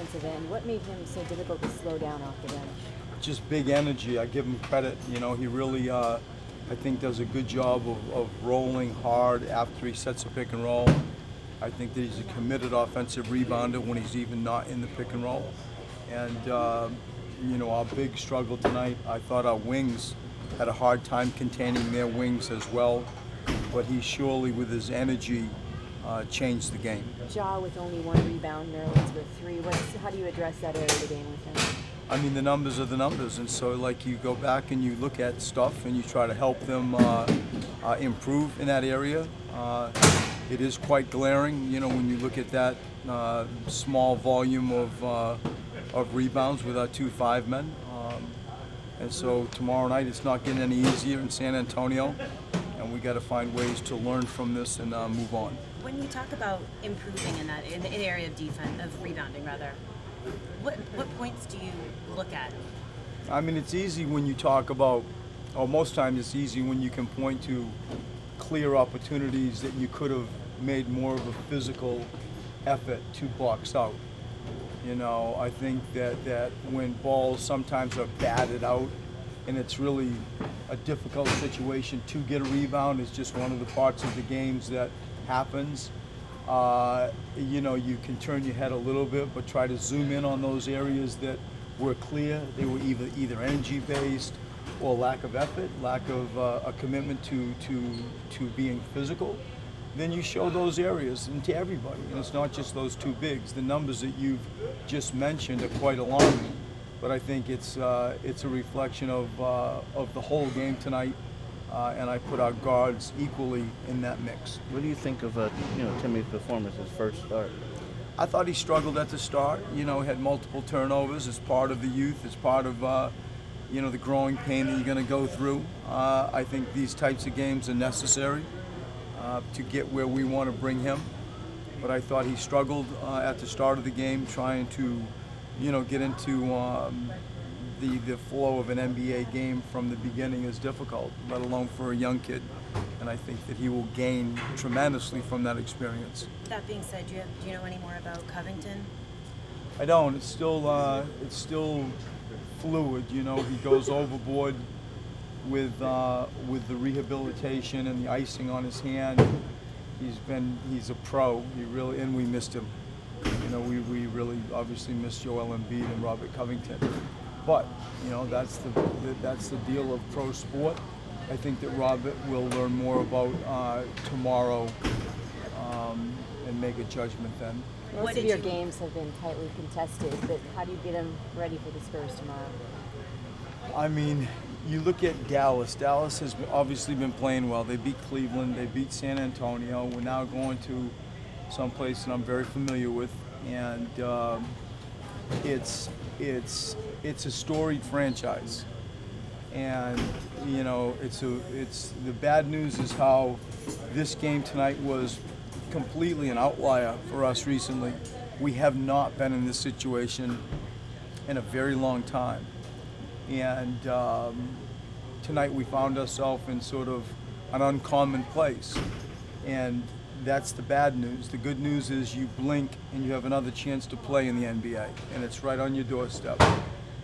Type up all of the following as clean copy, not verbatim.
defensive end. What made him so difficult to slow down off the bench? Just big energy. I give him credit. He really, I think, does a good job of rolling hard after he sets a pick and roll. I think that he's a committed offensive rebounder when he's even not in the pick and roll. And, our big struggle tonight, I thought our wings had a hard time containing their wings as well. But he surely, with his energy, changed the game. Ja with only 1 rebound, Maryland's with 3. How do you address that area of the game with him? I mean, the numbers are the numbers, and so you go back and you look at stuff and you try to help them improve in that area. It is quite glaring, when you look at that small volume of rebounds with our 2 5-men. And so tomorrow night it's not getting any easier in San Antonio, and we got to find ways to learn from this and move on. When you talk about improving in the area of defense, of rebounding rather, what points do you look at? I mean, it's easy when you talk about, or most times it's easy when you can point to clear opportunities that you could have made more of a physical effort to box out. I think that when balls sometimes are batted out and it's really a difficult situation to get a rebound, is just one of the parts of the games that happens. You can turn your head a little bit, but try to zoom in on those areas that were clear. They were either energy-based or lack of effort, lack of a commitment to being physical. Then you show those areas into everybody, and it's not just those 2 bigs. The numbers that you've just mentioned are quite alarming, but I think it's a reflection of the whole game tonight. And I put our guards equally in that mix. What do you think of Timmy's performance, his first start? I thought he struggled at the start. Had multiple turnovers. It's part of the youth. It's part of the growing pain that you're going to go through. I think these types of games are necessary to get where we want to bring him. But I thought he struggled at the start of the game, trying to get into the flow of an NBA game from the beginning is difficult, let alone for a young kid. And I think that he will gain tremendously from that experience. That being said, do you know any more about Covington? I don't. It's still fluid. He goes overboard with the rehabilitation and the icing on his hand. He's a pro. And we missed him. We really obviously missed Joel Embiid and Robert Covington. But that's the deal of pro sport. I think that Robert will learn more about tomorrow and make a judgment then. Most of your games have been tightly contested, but how do you get them ready for the Spurs tomorrow? I mean, you look at Dallas. Dallas has obviously been playing well. They beat Cleveland. They beat San Antonio. We're now going to someplace that I'm very familiar with, and it's a storied franchise. And it's the bad news is how this game tonight was completely an outlier for us recently. We have not been in this situation in a very long time. And tonight we found ourselves in sort of an uncommon place. And that's the bad news. The good news is you blink and you have another chance to play in the NBA, and it's right on your doorstep.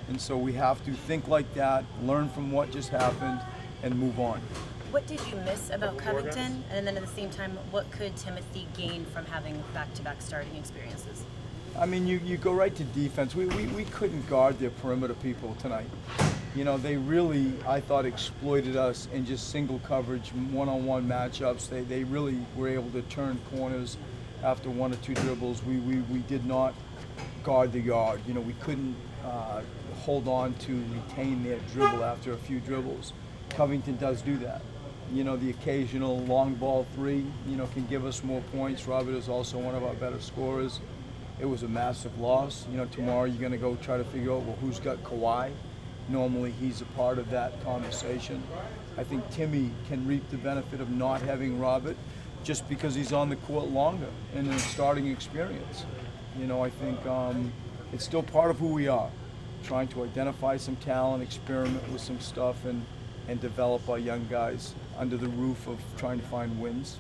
And so we have to think like that, learn from what just happened, and move on. What did you miss about Covington? And then at the same time, what could Timothy gain from having back-to-back starting experiences? I mean, you go right to defense. We couldn't guard their perimeter people tonight. They really, I thought, exploited us in just single coverage, one-on-one matchups. They really were able to turn corners after 1 or 2 dribbles. We did not guard the yard. We couldn't hold on to retain their dribble after a few dribbles. Covington does do that. The occasional long ball 3, can give us more points. Robert is also one of our better scorers. It was a massive loss. Tomorrow you're going to go try to figure out, well, who's got Kawhi? Normally he's a part of that conversation. I think Timmy can reap the benefit of not having Robert just because he's on the court longer and in a starting experience. I think it's still part of who we are, trying to identify some talent, experiment with some stuff, and develop our young guys under the roof of trying to find wins.